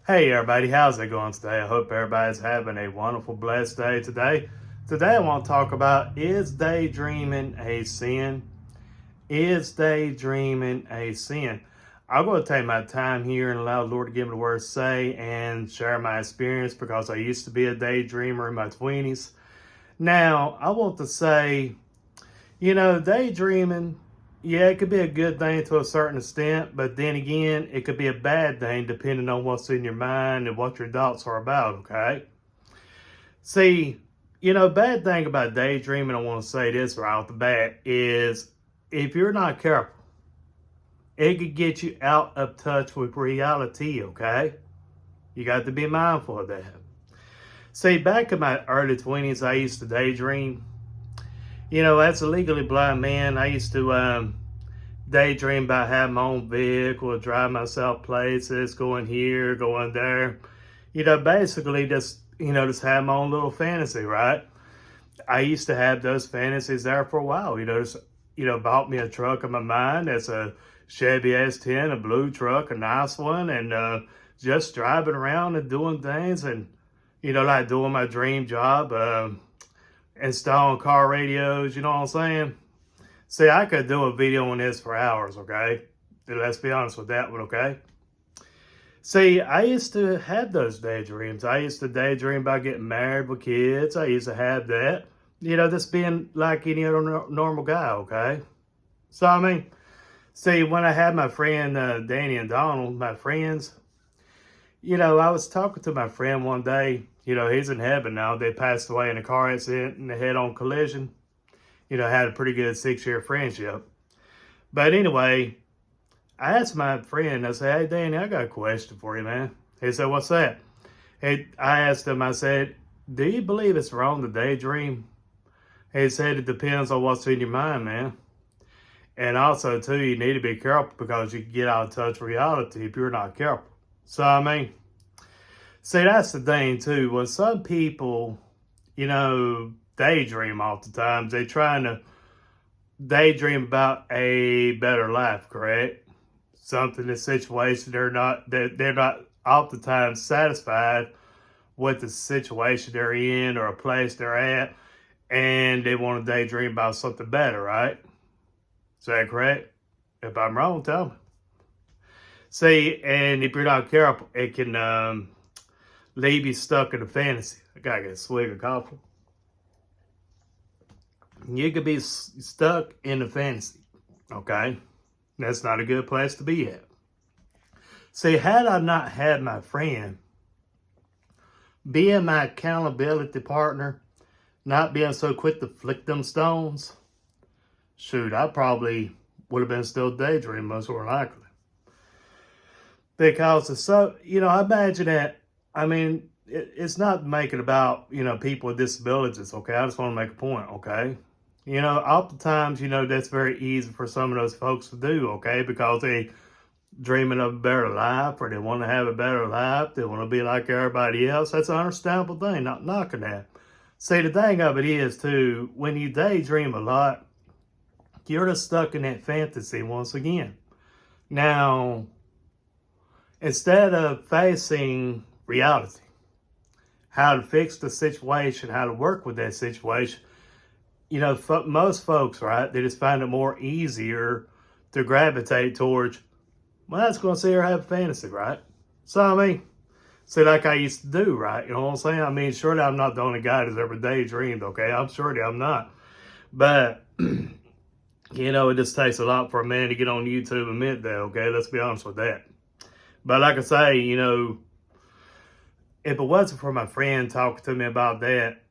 Hey everybody, how's it going today? I hope everybody's having a wonderful, blessed day today. Today I want to talk about, is daydreaming a sin? Is daydreaming a sin? I'm going to take my time here and allow the Lord to give me the word to say and share my experience because I used to be a daydreamer in my 20s. Now, I want to say, daydreaming, yeah, it could be a good thing to a certain extent, but then again, it could be a bad thing depending on what's in your mind and what your thoughts are about, okay? See, bad thing about daydreaming, I want to say this right off the bat, is if you're not careful, it could get you out of touch with reality, okay? You got to be mindful of that. See, back in my early 20s, I used to daydream. As a legally blind man, I used to daydream about having my own vehicle, drive myself places, going here, going there. Basically just have my own little fantasy, right? I used to have those fantasies there for a while. Bought me a truck in my mind. That's a Chevy S10, a blue truck, a nice one, and just driving around and doing things and, like doing my dream job, installing car radios, you know what I'm saying? See, I could do a video on this for hours, okay? Let's be honest with that one, okay? See, I used to have those daydreams. I used to daydream about getting married with kids. I used to have that. Just being like any other normal guy, okay? So, see, when I had my friend Danny and Donald, my friends, I was talking to my friend one day. He's in heaven now. They passed away in a car accident and a head-on collision. Had a pretty good 6-year friendship. But anyway, I asked my friend, I said, hey, Danny, I got a question for you, man. He said, what's that? I asked him, I said, do you believe it's wrong to daydream? He said, it depends on what's in your mind, man. And also, too, you need to be careful because you can get out of touch with reality if you're not careful. So, see, that's the thing, too. When some people, daydream oftentimes, they're trying to daydream about a better life, correct? Something, a situation they're not oftentimes satisfied with the situation they're in or a place they're at, and they want to daydream about something better, right? Is that correct? If I'm wrong, tell me. See, and if you're not careful, it can leave you stuck in a fantasy. I gotta get a swig of coffee. You could be stuck in a fantasy, okay? That's not a good place to be at. See, had I not had my friend being my accountability partner, not being so quick to flick them stones, shoot, I probably would have been still daydreaming most more likely. Because it's so, I imagine that, it's not making about, people with disabilities, okay? I just want to make a point, okay? Oftentimes, that's very easy for some of those folks to do, okay? Because they dreaming of a better life or they want to have a better life. They want to be like everybody else. That's an understandable thing, not knocking that. See, the thing of it is, too, when you daydream a lot, you're just stuck in that fantasy once again. Now, instead of facing reality, how to fix the situation, how to work with that situation, most folks, right, they just find it more easier to gravitate towards, well, that's going to see her have a fantasy, right? So, see, like I used to do, right? You know what I'm saying? Surely I'm not the only guy that's ever daydreamed, okay? I'm sure I'm not. But, it just takes a lot for a man to get on YouTube and admit that, okay? Let's be honest with that. But like I say, if it wasn't for my friend talking to me about that,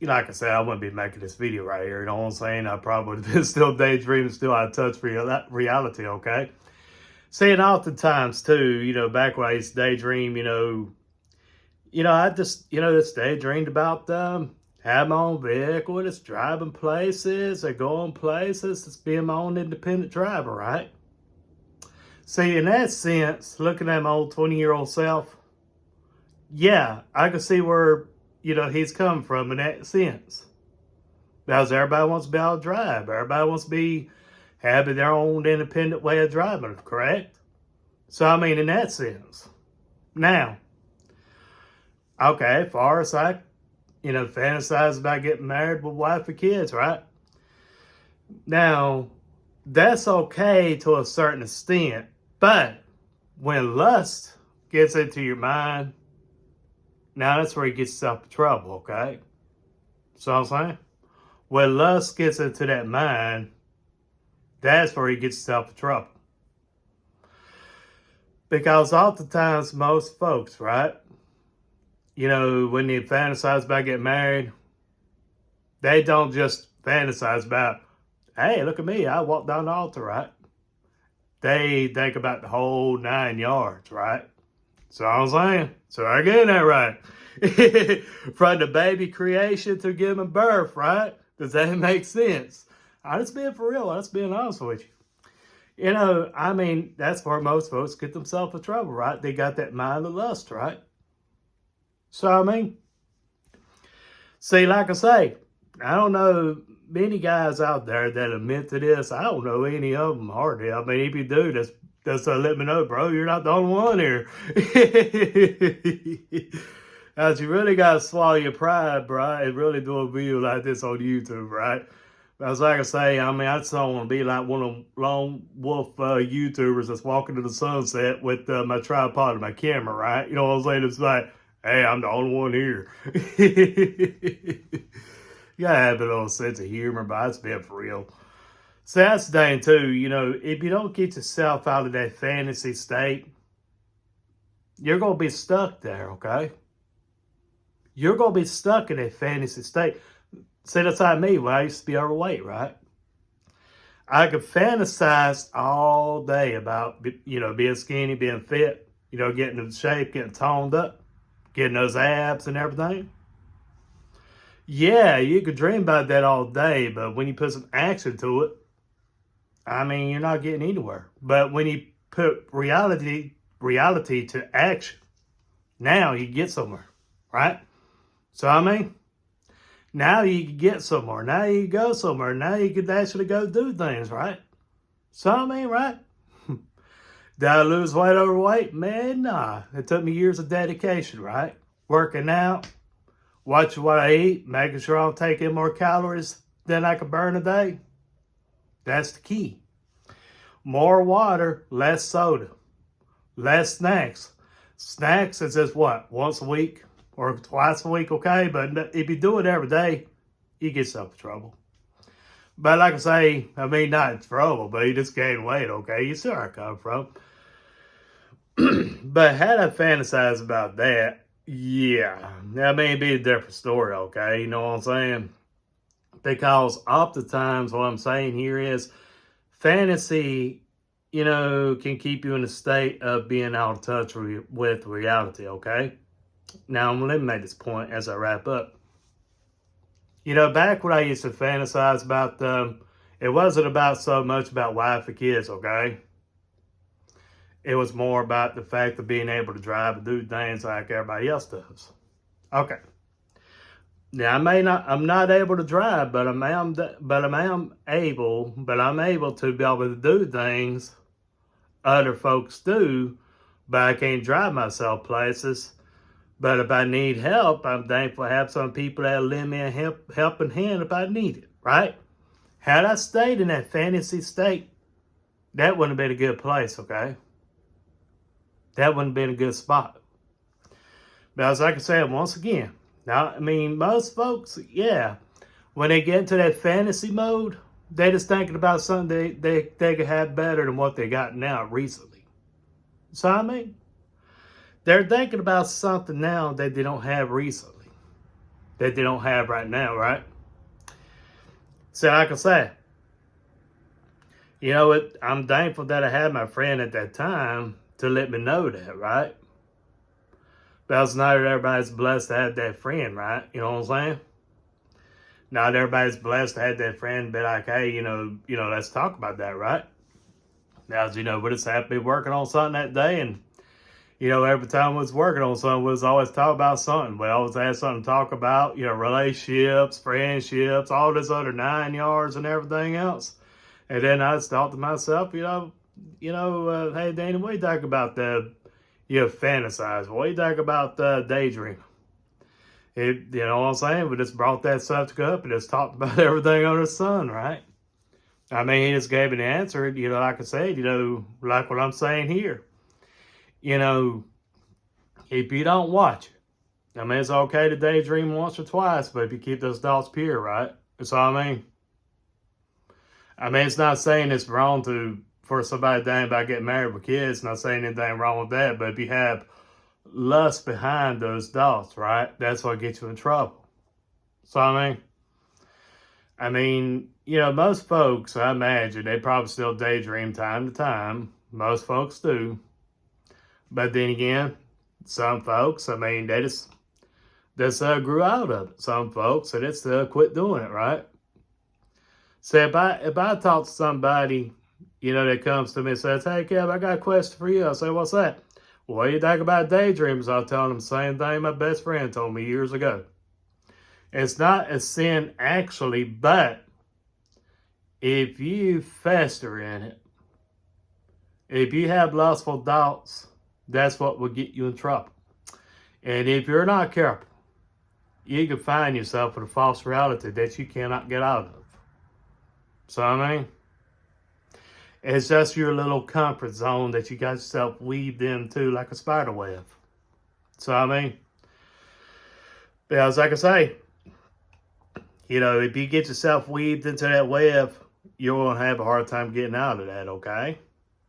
like I said, I wouldn't be making this video right here. You know what I'm saying? I probably would have been still daydreaming, still out of touch with reality, okay? See, and oftentimes, too, back when I used to daydream, I just daydreamed about having my own vehicle, just driving places or going places, just being my own independent driver, right? See, in that sense, looking at my old 20-year-old self, yeah, I can see where, he's come from in that sense. Because everybody wants to be able to drive. Everybody wants to be having their own independent way of driving, correct? So, in that sense. Now, okay, far as I, fantasize about getting married with wife and kids, right? Now, that's okay to a certain extent, but when lust gets into your mind, now that's where you get yourself in trouble, okay? So I'm saying? When lust gets into that mind, that's where you get yourself in trouble. Because oftentimes most folks, right, when they fantasize about getting married, they don't just fantasize about, hey, look at me, I walked down the altar, right? They think about the whole 9 yards, right? So I'm saying, so I get that right. From the baby creation to giving birth, right? Does that make sense? I'm just being for real. I'm just being honest with you. That's where most folks get themselves in trouble, right? They got that mind of lust, right? So, see, like I say, I don't know many guys out there that admit to this. I don't know any of them hardly. If you do, just let me know, bro. You're not the only one here. As you really got to swallow your pride, bro, and really do a video like this on YouTube, right? As like I say, I just don't want to be like one of them lone wolf YouTubers that's walking to the sunset with my tripod and my camera, right? You know what I'm saying? It's like, hey, I'm the only one here. You gotta have a little sense of humor, but it's been for real. So that's the thing too, if you don't get yourself out of that fantasy state, you're gonna be stuck there, okay? You're gonna be stuck in that fantasy state. See, that's like me when I used to be overweight, right? I could fantasize all day about, being skinny, being fit, getting in shape, getting toned up, getting those abs and everything. Yeah, you could dream about that all day, but when you put some action to it, you're not getting anywhere. But when you put reality to action, now you get somewhere, right? So now you can get somewhere. Now you can go somewhere. Now you can actually go do things, right? So right? Did I lose weight overweight? Man, nah. It took me years of dedication, right? Working out, watching what I eat, making sure I don't take in more calories than I can burn a day. That's the key. More water, less soda, less snacks. Snacks is just what? Once a week or twice a week, okay? But if you do it every day, you get yourself in trouble. But like I say, not in trouble, but you just gain weight, okay? You see where I come from. But had I fantasized about that, yeah. It'd be a different story, okay? You know what I'm saying? Because oftentimes what I'm saying here is fantasy, can keep you in a state of being out of touch with reality, okay? Now, let me make this point as I wrap up. Back when I used to fantasize about it wasn't about so much about wife and kids, okay? It was more about the fact of being able to drive and do things like everybody else does. Okay. Now I'm not able to drive, but I'm able to be able to do things other folks do, but I can't drive myself places. But if I need help, I'm thankful to have some people that lend me a helping hand if I need it, right? Had I stayed in that fantasy state, that wouldn't have been a good place, okay? That wouldn't have been a good spot. But as I can say once again, now, most folks, yeah, when they get into that fantasy mode, they're just thinking about something they could have better than what they got now recently. So, they're thinking about something now that they don't have recently, that they don't have right now, right? So, like I say, I'm thankful that I had my friend at that time to let me know that, right? Because not everybody's blessed to have that friend, right? You know what I'm saying? Not everybody's blessed to have that friend be like, hey, let's talk about that, right? Now, we just have to be working on something that day, and every time we was working on something, we was always talking about something. We always had something to talk about, relationships, friendships, all this other 9 yards and everything else. And then I just thought to myself, hey, Danny, what do you think about the You fantasize. What do you think about daydreaming? You know what I'm saying? We just brought that subject up and just talked about everything under the sun, right? I mean, he just gave an answer, like I said, like what I'm saying here. You know, if you don't watch it, I mean, it's okay to daydream once or twice, but if you keep those thoughts pure, right? That's all I mean. I mean, it's not saying it's wrong for somebody to think about getting married with kids. Not saying anything wrong with that, but if you have lust behind those thoughts, right? That's what gets you in trouble. So I mean, most folks, I imagine, they probably still daydream time to time. Most folks do. But then again, some folks, I mean, they just grew out of it. Some folks, they just quit doing it, right? So if I talk to somebody, that comes to me and says, "Hey, Kev, I got a question for you." I'll say, "What's that?" "Well, what do you think about daydreams?" I'll tell them the same thing my best friend told me years ago. It's not a sin actually, but if you fester in it, if you have lustful thoughts, that's what will get you in trouble. And if you're not careful, you can find yourself in a false reality that you cannot get out of. So it's just your little comfort zone that you got yourself weaved into like a spider web. So because like I say, if you get yourself weaved into that web, you're going to have a hard time getting out of that, okay?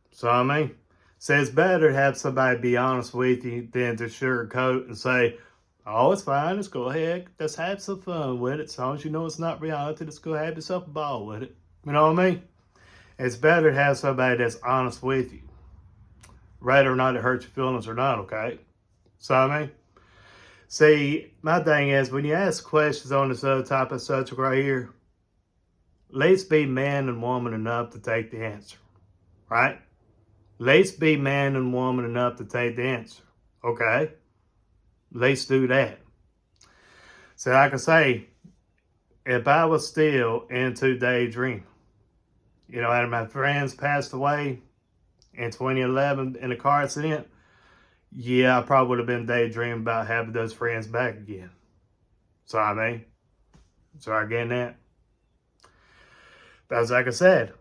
So so it's better to have somebody be honest with you than to sugarcoat and say, "Oh, it's fine, let's go ahead, let's have some fun with it. As long as you know it's not reality, let's go have yourself a ball with it." You know what I mean? It's better to have somebody that's honest with you, whether or not it hurts your feelings or not, okay? So see, my thing is, when you ask questions on this other type of subject right here, let's be man and woman enough to take the answer, right? Let's be man and woman enough to take the answer, okay? Let's do that. So like I say, if I was still into daydreaming, and my friends passed away in 2011 in a car accident, yeah, I probably would have been daydreaming about having those friends back again. So so I get that. But like I said,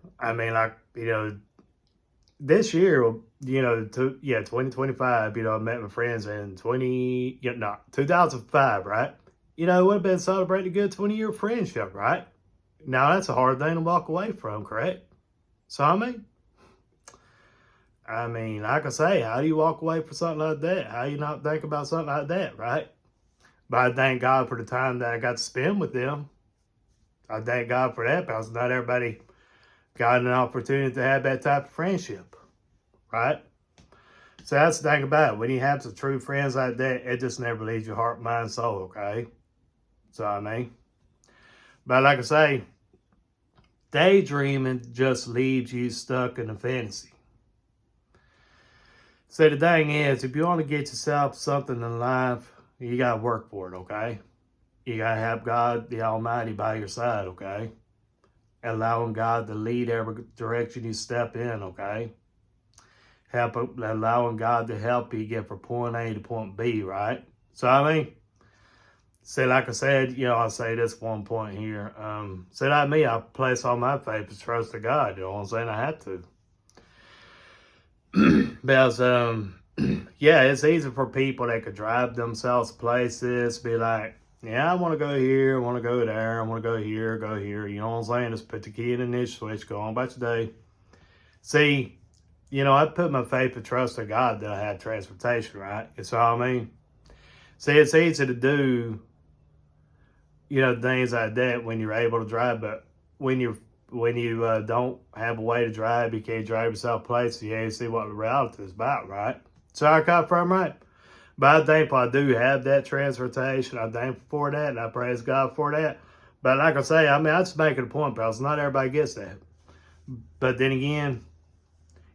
this year, 2025, I met my friends in 2005, right? It would have been celebrating a good 20-year friendship, right? Now, that's a hard thing to walk away from, correct? So, like I say, how do you walk away from something like that? How do you not think about something like that, right? But I thank God for the time that I got to spend with them. I thank God for that, because not everybody got an opportunity to have that type of friendship, right? So that's the thing about it. When you have some true friends like that, it just never leaves your heart, mind, soul, okay? So, but like I say, daydreaming just leaves you stuck in a fantasy. So the thing is, if you want to get yourself something in life, you got to work for it, okay? You got to have God, the Almighty, by your side, okay? Allowing God to lead every direction you step in, okay? Allowing God to help you get from point A to point B, right? So, say, like I said, I'll say this one point here. Say like me, I place all my faith and trust to God. You know what I'm saying? I have to. Because, yeah, it's easy for people that could drive themselves places, be like, yeah, I want to go here, I want to go there, I want to go here, go here. You know what I'm saying? Just put the key in the niche switch, go on about your day. See, I put my faith and trust in God that I have transportation, right? It's all See, it's easy to do, things like that when you're able to drive, but when you don't have a way to drive, you can't drive yourself places, you ain't see what the reality is about, right? So I come from, right? But I'm thankful I do have that transportation. I'm thankful for that, and I praise God for that. But like I say, I just make it a point, because not everybody gets that. But then again,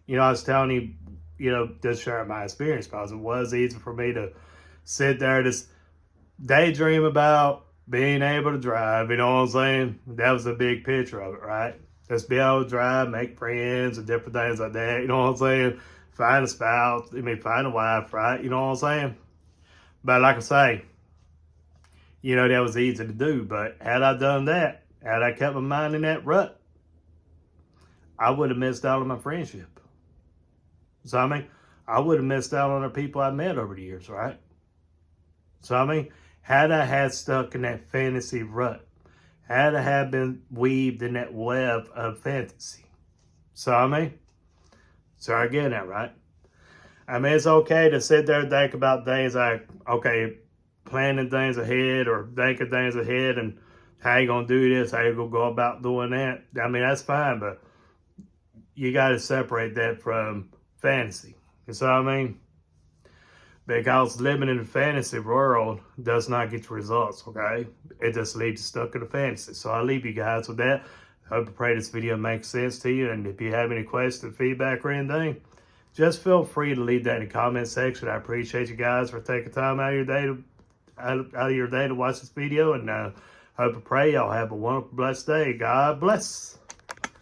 I was telling you, just sharing my experience, because it was easy for me to sit there, just daydream about being able to drive, you know what I'm saying? That was a big picture of it, right? Just be able to drive, make friends, and different things like that, you know what I'm saying? find a spouse, find a wife, right? You know what I'm saying? But like I say, that was easy to do. But had I done that, had I kept my mind in that rut, I would have missed out on my friendship. So, I would have missed out on the people I met over the years, right? So, had I had stuck in that fantasy rut, had I had been weaved in that web of fantasy. So, so I get that, right? It's okay to sit there and think about things like, okay, planning things ahead or thinking things ahead and how you going to do this, how you going to go about doing that. That's fine, but you got to separate that from fantasy. You see what I mean? Because living in a fantasy world does not get you results, okay? It just leaves you stuck in a fantasy. So I'll leave you guys with that. I hope and pray this video makes sense to you. And if you have any questions, feedback, or anything, just feel free to leave that in the comment section. I appreciate you guys for taking time out of your day to watch this video. And hope and pray y'all have a wonderful, blessed day. God bless.